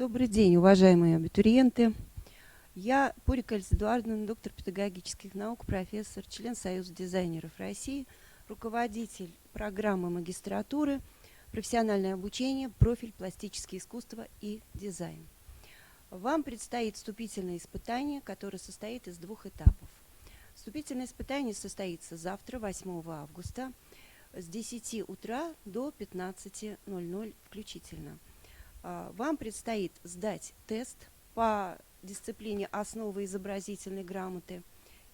Добрый день, уважаемые абитуриенты. Я Пурика Эльза Эдуардовна, доктор педагогических наук, профессор, член Союза дизайнеров России, руководитель программы магистратуры, профессиональное обучение, профиль пластические искусства и дизайн. Вам предстоит вступительное испытание, которое состоит из двух этапов. Вступительное испытание состоится завтра, 8 августа, с 10 утра до 15:00 включительно. Вам предстоит сдать тест по дисциплине «Основы изобразительной грамоты»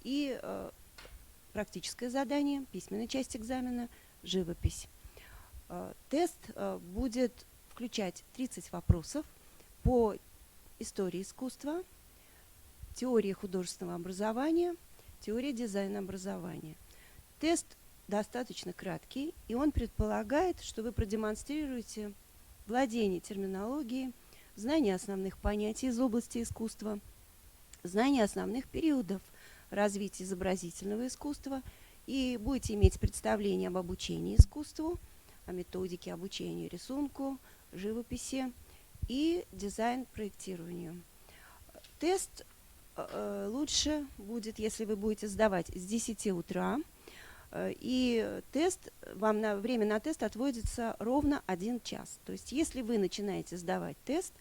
и практическое задание, письменная часть экзамена, живопись. Тест будет включать 30 вопросов по истории искусства, теории художественного образования, теории дизайна образования. Тест достаточно краткий, и он предполагает, что вы продемонстрируете владение терминологией, знание основных понятий из области искусства, знание основных периодов развития изобразительного искусства и будете иметь представление об обучении искусству, о методике обучения рисунку, живописи и дизайн-проектированию. Тест лучше будет, если вы будете сдавать с 10 утра, и время на тест отводится ровно 1 час. То есть если вы начинаете сдавать тест,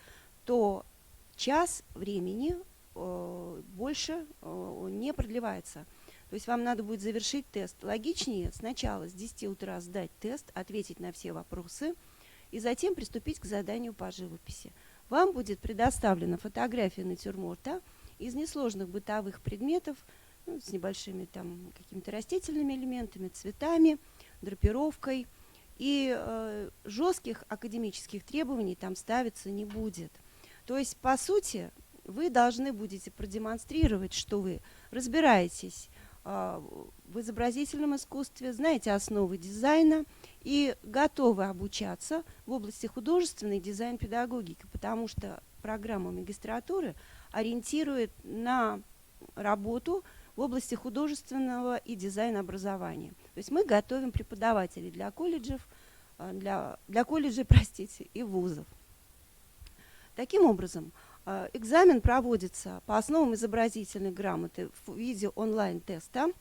то час времени больше не продлевается. То есть вам надо будет завершить тест. Логичнее сначала с 10 утра сдать тест, ответить на все вопросы и затем приступить к заданию по живописи. Вам будет предоставлена фотография натюрморта из несложных бытовых предметов, с небольшими там какими-то растительными элементами, цветами, драпировкой. И жестких академических требований там ставиться не будет. То есть, по сути, вы должны будете продемонстрировать, что вы разбираетесь в изобразительном искусстве, знаете основы дизайна и готовы обучаться в области художественной дизайн-педагогики, потому что программа магистратуры ориентирует на работу в области художественного и дизайна образования. То есть мы готовим преподавателей для колледжей, и вузов. Таким образом, экзамен проводится по основам изобразительной грамоты в виде онлайн-теста,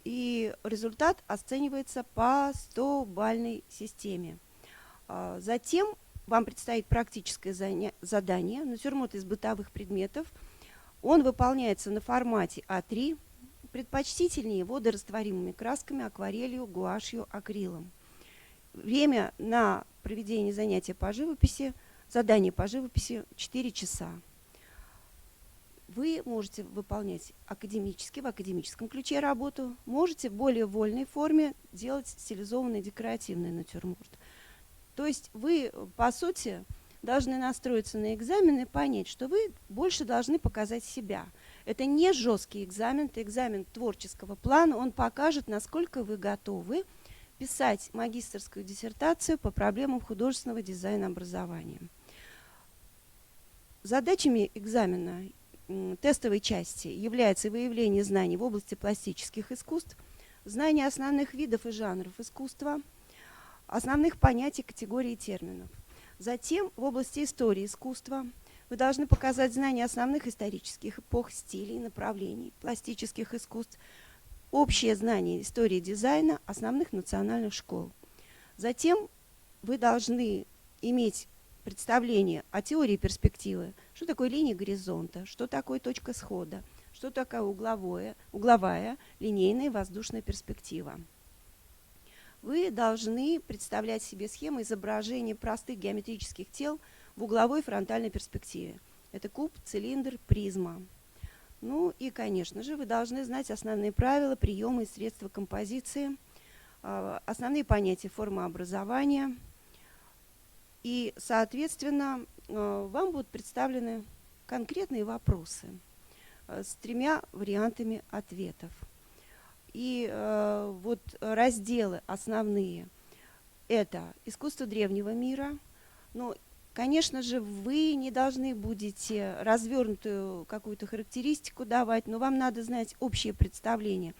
и результат оценивается по 100-бальной системе. Затем вам предстоит практическое задание, натюрморт из бытовых предметов. Он выполняется на формате А3, предпочтительнее водорастворимыми красками, акварелью, гуашью, акрилом. Время на проведение занятия по живописи, задание по живописи 4 часа. Вы можете выполнять в академическом ключе работу, можете в более вольной форме делать стилизованный декоративный натюрморт. То есть вы, по сути, должны настроиться на экзамен и понять, что вы больше должны показать себя. Это не жесткий экзамен, это экзамен творческого плана. Он покажет, насколько вы готовы писать магистерскую диссертацию по проблемам художественного дизайна образования. Задачами экзамена тестовой части является выявление знаний в области пластических искусств, знание основных видов и жанров искусства, основных понятий, категорий и терминов. Затем в области истории искусства вы должны показать знания основных исторических эпох, стилей, направлений, пластических искусств, общее знание истории дизайна, основных национальных школ. Затем вы должны иметь представление о теории перспективы, что такое линия горизонта, что такое точка схода, что такое угловая, линейная и воздушная перспектива. Вы должны представлять себе схемы изображения простых геометрических тел в угловой и фронтальной перспективе. Это куб, цилиндр, призма. Ну и, конечно же, вы должны знать основные правила, приемы и средства композиции, основные понятия формообразования. И, соответственно, вам будут представлены конкретные вопросы с 3 вариантами ответов. И вот разделы основные – это искусство древнего мира. Но, конечно же, вы не должны будете развернутую какую-то характеристику давать, но вам надо знать общее представление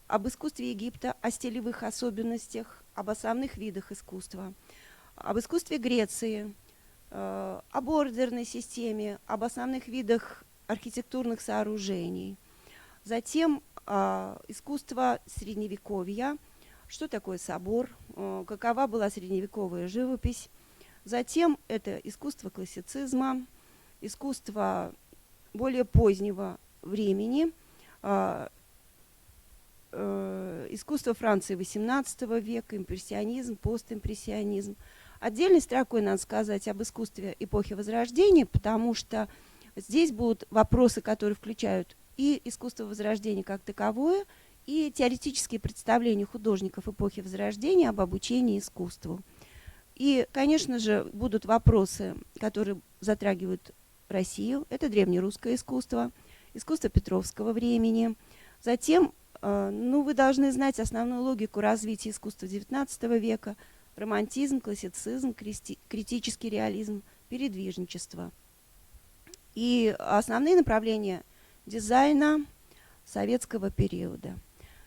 об искусстве Египта, о стилевых особенностях, об основных видах искусства, об искусстве Греции, о бордерной системе, об основных видах архитектурных сооружений. Затем искусство Средневековья, что такое собор, какова была средневековая живопись. Затем это искусство классицизма, искусство более позднего времени, искусство Франции XVIII века, импрессионизм, постимпрессионизм. Отдельной строкой надо сказать об искусстве эпохи Возрождения, потому что здесь будут вопросы, которые включают и искусство Возрождения как таковое, и теоретические представления художников эпохи Возрождения об обучении искусству. И, конечно же, будут вопросы, которые затрагивают Россию. Это древнерусское искусство, искусство Петровского времени. Затем, вы должны знать основную логику развития искусства XIX века: романтизм, классицизм, критический реализм, передвижничество. И основные направления дизайна советского периода.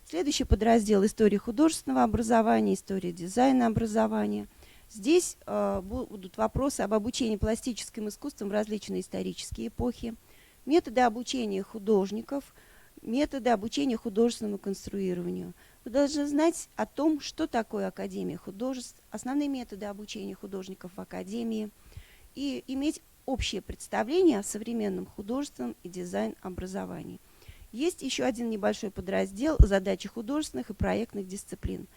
Следующий подраздел — история художественного образования, история дизайна образования. Здесь будут вопросы об обучении пластическим искусствам в различные исторические эпохи, методы обучения художников, методы обучения художественному конструированию. Вы должны знать о том, что такое Академия художеств, основные методы обучения художников в Академии, и иметь общее представление о современном художественном и дизайн-образовании. Есть еще один небольшой подраздел — задачи художественных и проектных дисциплин.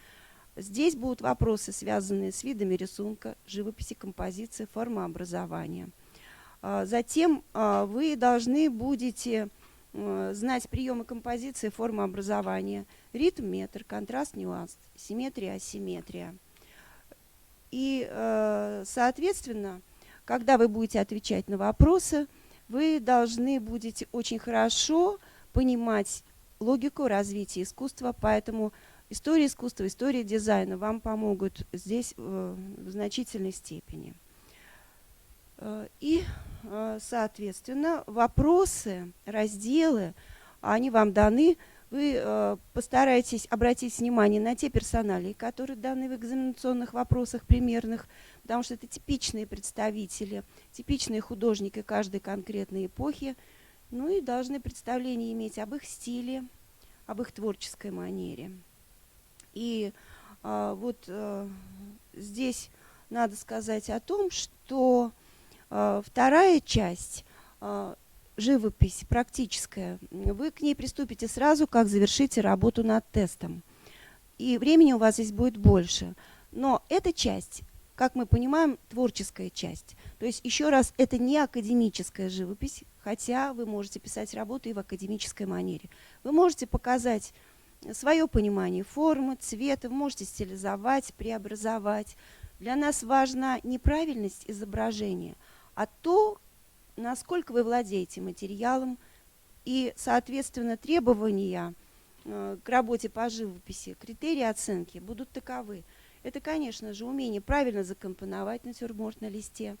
Здесь будут вопросы, связанные с видами рисунка, живописи, композиции, формообразования. Затем вы должны будете знать приемы композиции, формообразования, ритм, метр, контраст, нюанс, симметрия, асимметрия. И, соответственно, когда вы будете отвечать на вопросы, вы должны будете очень хорошо понимать логику развития искусства, поэтому история искусства, история дизайна вам помогут здесь в значительной степени. И, соответственно, вопросы, разделы, они вам даны. Вы постарайтесь обратить внимание на те персоналии, которые даны в экзаменационных вопросах примерных, потому что это типичные представители, типичные художники каждой конкретной эпохи, и должны представление иметь об их стиле, об их творческой манере. И здесь надо сказать о том, что вторая часть, живопись практическая, вы к ней приступите сразу, как завершите работу над тестом. И времени у вас здесь будет больше. Но эта часть, как мы понимаем, творческая часть. То есть, еще раз, это не академическая живопись, хотя вы можете писать работу и в академической манере. Вы можете показать свое понимание формы, цвета, вы можете стилизовать, преобразовать. Для нас важна не правильность изображения, а то, насколько вы владеете материалом, и, соответственно, требования к работе по живописи, критерии оценки будут таковы. Это, конечно же, умение правильно закомпоновать натюрморт на листе.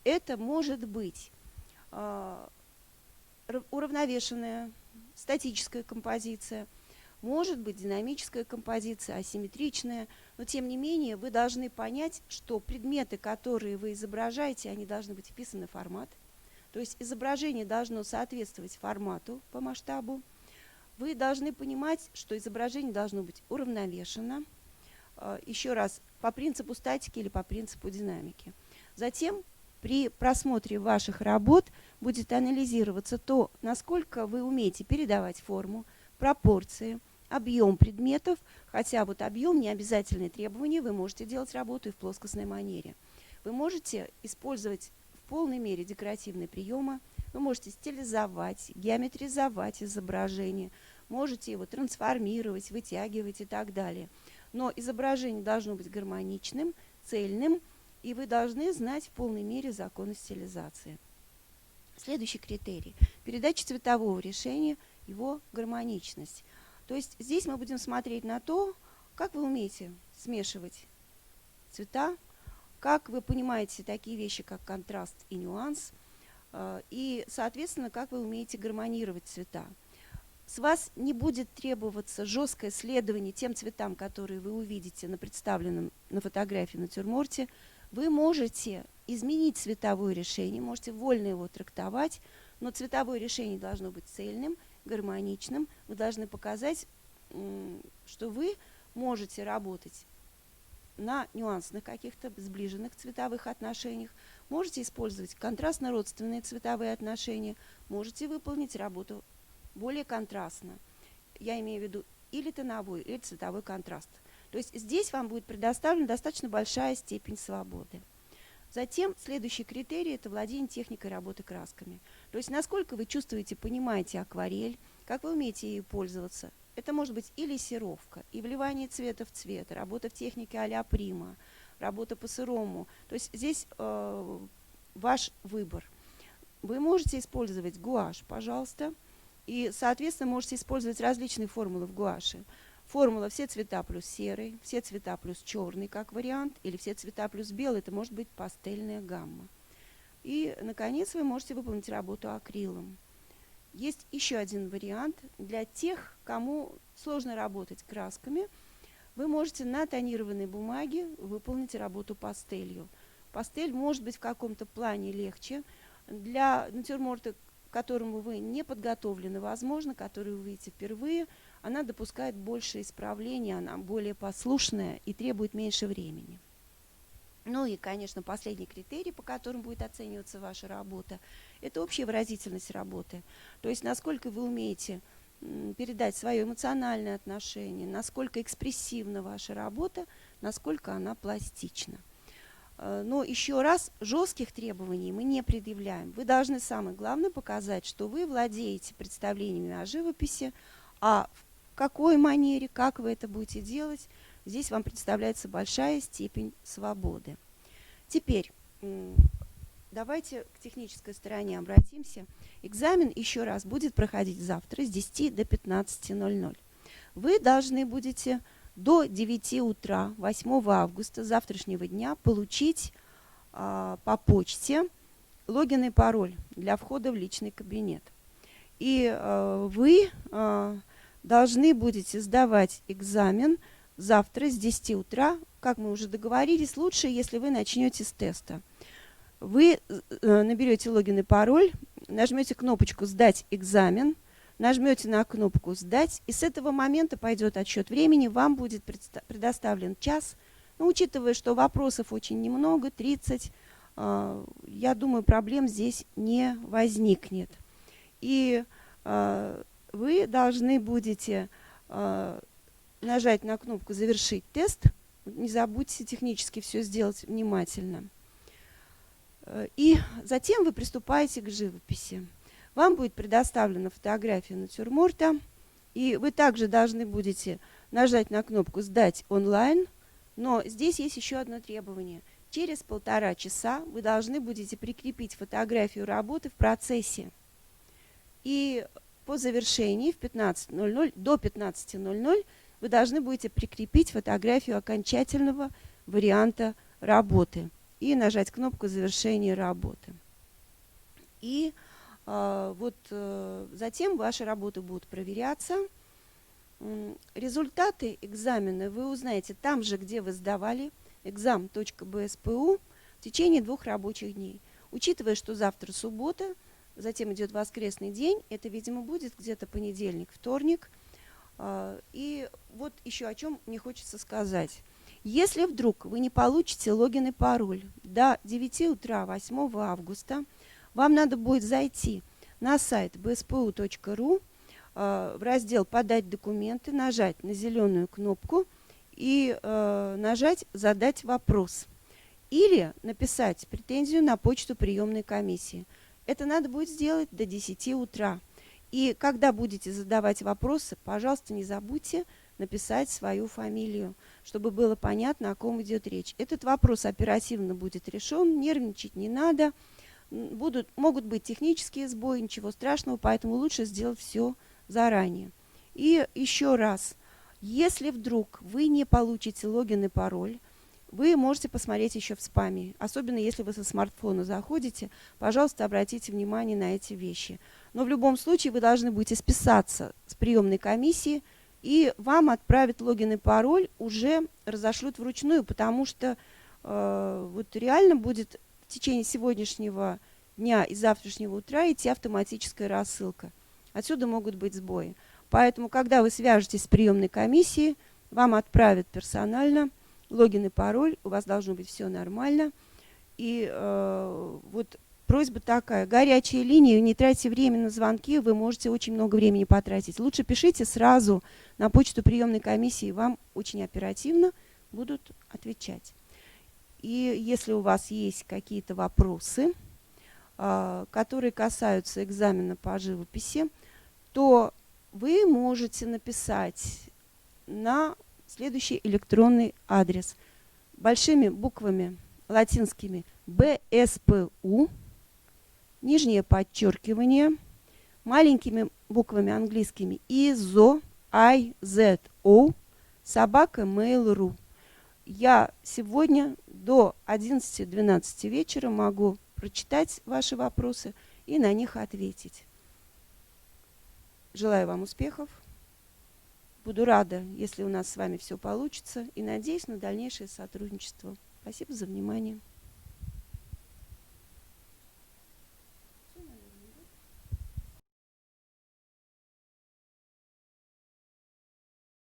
Это может быть уравновешенная статическая композиция, может быть динамическая композиция, асимметричная, но тем не менее вы должны понять, что предметы, которые вы изображаете, они должны быть вписаны в формат. То есть изображение должно соответствовать формату по масштабу. Вы должны понимать, что изображение должно быть уравновешено, еще раз, по принципу статики или по принципу динамики. Затем при просмотре ваших работ будет анализироваться то, насколько вы умеете передавать форму, пропорции, объем предметов, хотя объем не обязательное требование, вы можете делать работу и в плоскостной манере. Вы можете использовать в полной мере декоративные приемы, вы можете стилизовать, геометризовать изображение, можете его трансформировать, вытягивать и так далее. Но изображение должно быть гармоничным, цельным, и вы должны знать в полной мере законы стилизации. Следующий критерий – передача цветового решения, его гармоничность. То есть здесь мы будем смотреть на то, как вы умеете смешивать цвета, как вы понимаете такие вещи, как контраст и нюанс, и, соответственно, как вы умеете гармонировать цвета. С вас не будет требоваться жесткое следование тем цветам, которые вы увидите на представленном на фотографии натюрморте. Вы можете изменить цветовое решение, можете вольно его трактовать, но цветовое решение должно быть цельным, гармоничным. Вы должны показать, что вы можете работать на нюансных каких-то сближенных цветовых отношениях, можете использовать контрастно-родственные цветовые отношения, можете выполнить работу более контрастно. Я имею в виду или тоновой, или цветовой контраст. То есть здесь вам будет предоставлена достаточно большая степень свободы. Затем следующий критерий – это владение техникой работы красками. То есть насколько вы чувствуете, понимаете акварель, как вы умеете ею пользоваться. Это может быть и лессировка, и вливание цвета в цвет, работа в технике а-ля прима, работа по-сырому. То есть здесь ваш выбор. Вы можете использовать гуашь, пожалуйста, и, соответственно, можете использовать различные формулы в гуаше. Формула все цвета плюс серый, все цвета плюс черный как вариант, или все цвета плюс белый, это может быть пастельная гамма. И, наконец, вы можете выполнить работу акрилом. Есть еще один вариант для тех, кому сложно работать красками. Вы можете на тонированной бумаге выполнить работу пастелью. Пастель может быть в каком-то плане легче. Для натюрморта, к которому вы не подготовлены, возможно, который вы видите впервые, она допускает больше исправлений, она более послушная и требует меньше времени. Ну и, конечно, последний критерий, по которому будет оцениваться ваша работа, это общая выразительность работы. То есть насколько вы умеете передать свое эмоциональное отношение, насколько экспрессивна ваша работа, насколько она пластична. Но еще раз, жестких требований мы не предъявляем. Вы должны, самое главное, показать, что вы владеете представлениями о живописи, а в какой манере, как вы это будете делать, здесь вам представляется большая степень свободы. Теперь давайте к технической стороне обратимся. Экзамен еще раз будет проходить завтра с 10 до 15:00. Вы должны будете до 9 утра 8 августа завтрашнего дня получить по почте логин и пароль для входа в личный кабинет. И вы должны будете сдавать экзамен завтра с 10 утра. Как мы уже договорились, лучше, если вы начнете с теста. Вы наберете логин и пароль, нажмете кнопочку «Сдать экзамен», нажмете на кнопку «Сдать», и с этого момента пойдет отсчет времени, вам будет предоставлен час. Но учитывая, что вопросов очень немного, 30, я думаю, проблем здесь не возникнет. И вы должны будете нажать на кнопку «Завершить тест». Не забудьте технически все сделать внимательно. И затем вы приступаете к живописи. Вам будет предоставлена фотография натюрморта, и вы также должны будете нажать на кнопку «Сдать онлайн», но здесь есть еще одно требование. Через 1,5 часа вы должны будете прикрепить фотографию работы в процессе. И по завершении до 15:00 вы должны будете прикрепить фотографию окончательного варианта работы и нажать кнопку «Завершение работы». И затем ваши работы будут проверяться. Результаты экзамена вы узнаете там же, где вы сдавали, exam.bspu, в течение 2 рабочих дней. Учитывая, что завтра суббота, затем идет воскресный день, это, видимо, будет где-то понедельник, вторник. И вот еще о чем мне хочется сказать. Если вдруг вы не получите логин и пароль до 9 утра 8 августа, вам надо будет зайти на сайт bspu.ru, в раздел «Подать документы», нажать на зеленую кнопку и нажать «Задать вопрос». Или написать претензию на почту приемной комиссии. Это надо будет сделать до 10 утра. И когда будете задавать вопросы, пожалуйста, не забудьте написать свою фамилию, чтобы было понятно, о ком идет речь. Этот вопрос оперативно будет решен, нервничать не надо. Могут быть технические сбои, ничего страшного, поэтому лучше сделать все заранее. И еще раз, если вдруг вы не получите логин и пароль, вы можете посмотреть еще в спаме. Особенно если вы со смартфона заходите, пожалуйста, обратите внимание на эти вещи. Но в любом случае вы должны будете списаться с приемной комиссией, и вам отправят логин и пароль, уже разошлют вручную, потому что вот реально будет течение сегодняшнего дня и завтрашнего утра идти автоматическая рассылка. Отсюда могут быть сбои. Поэтому, когда вы свяжетесь с приемной комиссией, вам отправят персонально логин и пароль, у вас должно быть все нормально. И вот просьба такая, горячая линия, не тратьте время на звонки, вы можете очень много времени потратить. Лучше пишите сразу на почту приемной комиссии, вам очень оперативно будут отвечать. И если у вас есть какие-то вопросы, которые касаются экзамена по живописи, то вы можете написать на следующий электронный адрес большими буквами латинскими БСПУ, нижнее подчеркивание, маленькими буквами английскими ИЗО, собака Mail.ru. Я сегодня до 11-12 вечера могу прочитать ваши вопросы и на них ответить. Желаю вам успехов. Буду рада, если у нас с вами все получится, и надеюсь на дальнейшее сотрудничество. Спасибо за внимание.